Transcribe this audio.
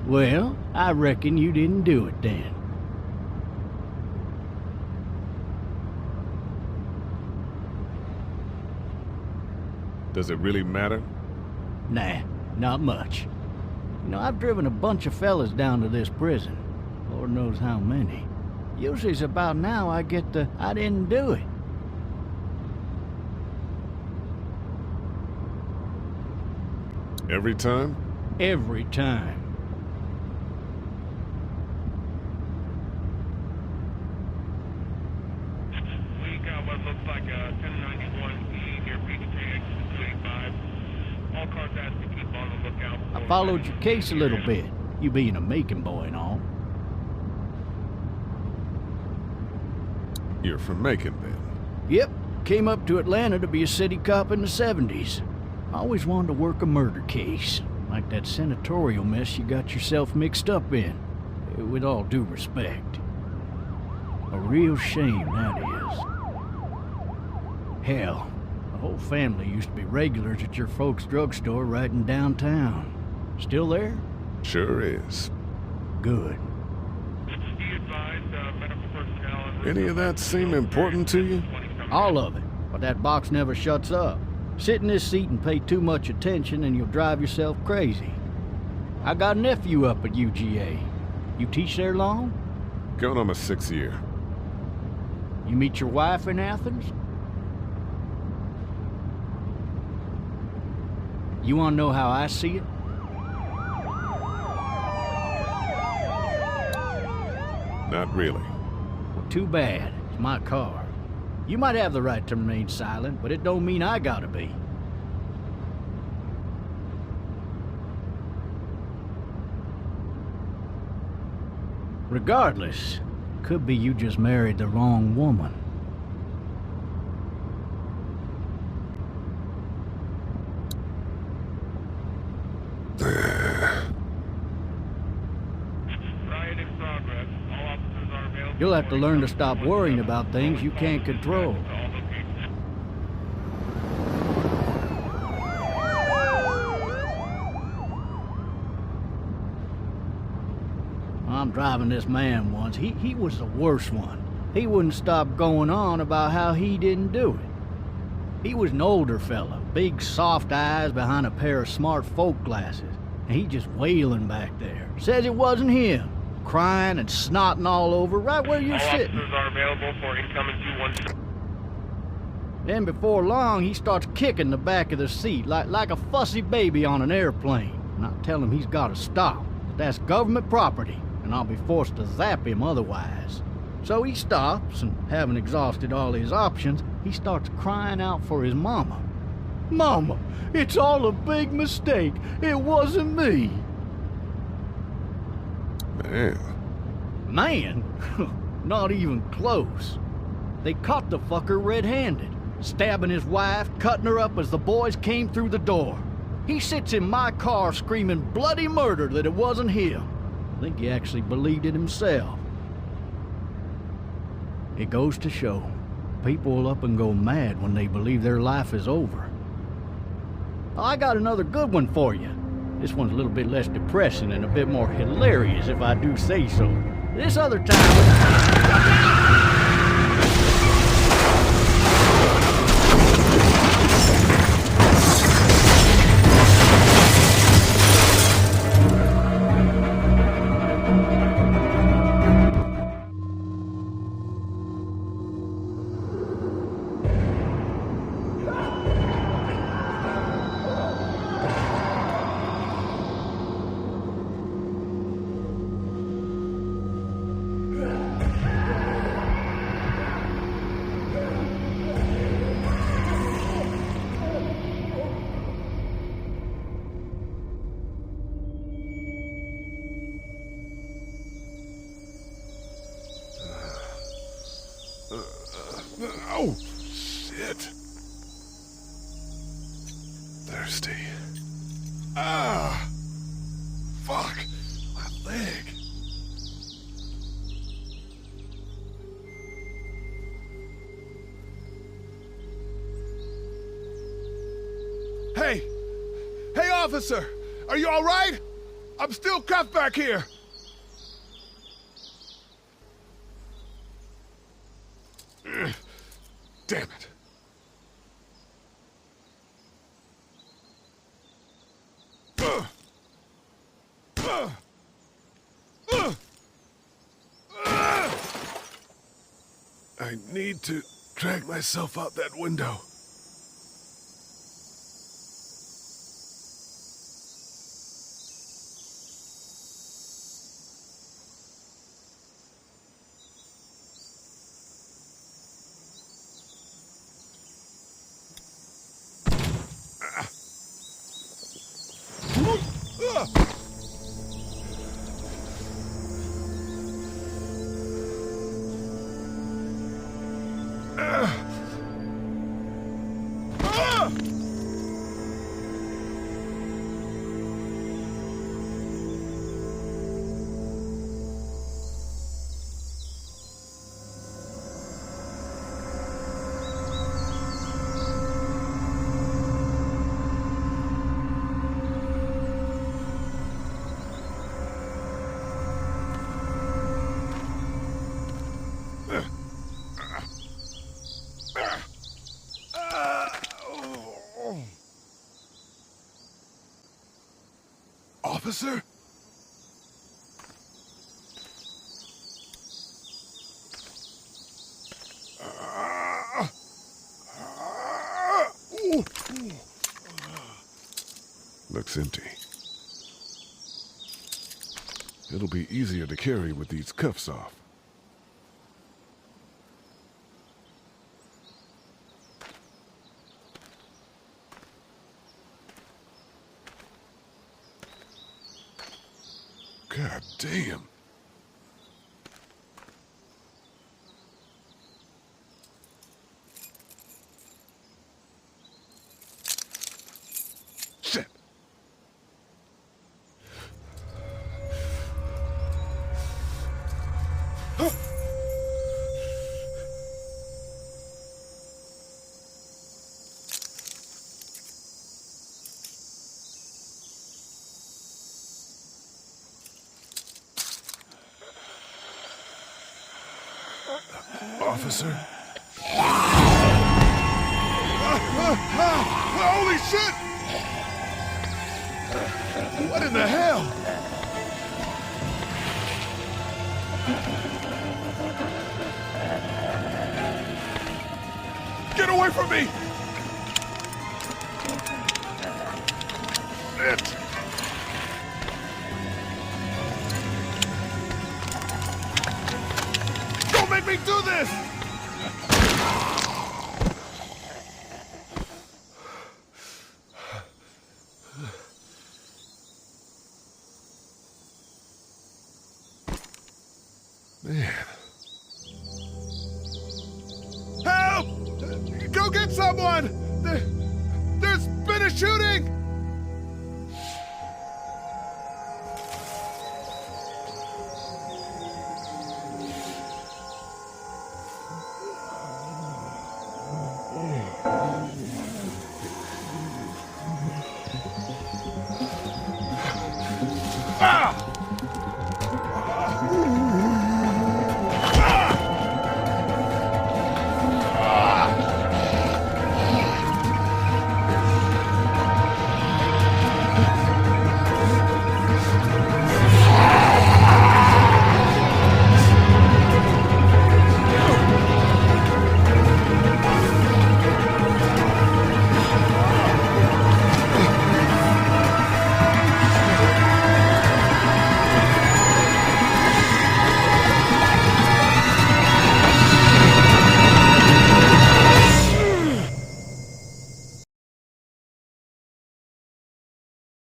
Well, I reckon you didn't do it then. Does it really matter? Nah, not much. You know, I've driven a bunch of fellas down to this prison. Lord knows how many. Usually it's about now I get the, I didn't do it. Every time? Every time. We got what looks like a 1091E near PDK 285. All cars asked to keep on the lookout for... I followed your case a little bit, you being a Macon boy and all. You're from Macon, then? Yep, came up to Atlanta to be a city cop in the 70s. I always wanted to work a murder case, like that senatorial mess you got yourself mixed up in. With all due respect. A real shame, that is. Hell, the whole family used to be regulars at your folks' drugstore right in downtown. Still there? Sure is. Good. Be advised, medical personnel... Any of that seem important to you? All of it, but that box never shuts up. Sit in this seat and pay too much attention and you'll drive yourself crazy. I got a nephew up at UGA. You teach there long? Going on my 6th year. You meet your wife in Athens? You want to know how I see it? Not really. Well, too bad. It's my car. You might have the right to remain silent, but it don't mean I gotta be. Regardless, could be you just married the wrong woman. Riot in progress. All officers are available... You'll have to learn to stop worrying about things you can't control. All locations. I'm driving this man once. He was the worst one. He wouldn't stop going on about how he didn't do it. He was an older fella, big soft eyes behind a pair of smart folk glasses. And he just wailing back there. Says it wasn't him. Crying and snotting all over right where you're All sitting. officers are available for incoming 217. Then before long, he starts kicking the back of the seat like a fussy baby on an airplane. And I tell him he's got to stop. That's government property, and I'll be forced to zap him otherwise. So he stops, and having exhausted all his options, he starts crying out for his mama. Mama, it's all a big mistake. It wasn't me. Man. Man? Not even close. They caught the fucker red-handed, stabbing his wife, cutting her up as the boys came through the door. He sits in my car screaming bloody murder that it wasn't him. I think he actually believed it himself. It goes to show, people will up and go mad when they believe their life is over. I got another good one for you. This one's a little bit less depressing and a bit more hilarious, if I do say so. This other time... Oh, shit. Thirsty. Ah! Fuck! My leg. Hey! Hey, officer! Are you all right? I'm still cuffed back here! Ugh. Damn it. I need to drag myself out that window. Officer? Looks empty. It'll be easier to carry with these cuffs off. God damn. Shit. Officer? Holy shit! What in the hell? Get away from me! Shit! Don't make me do this! Man. Help! Go get someone! There's been a shooting!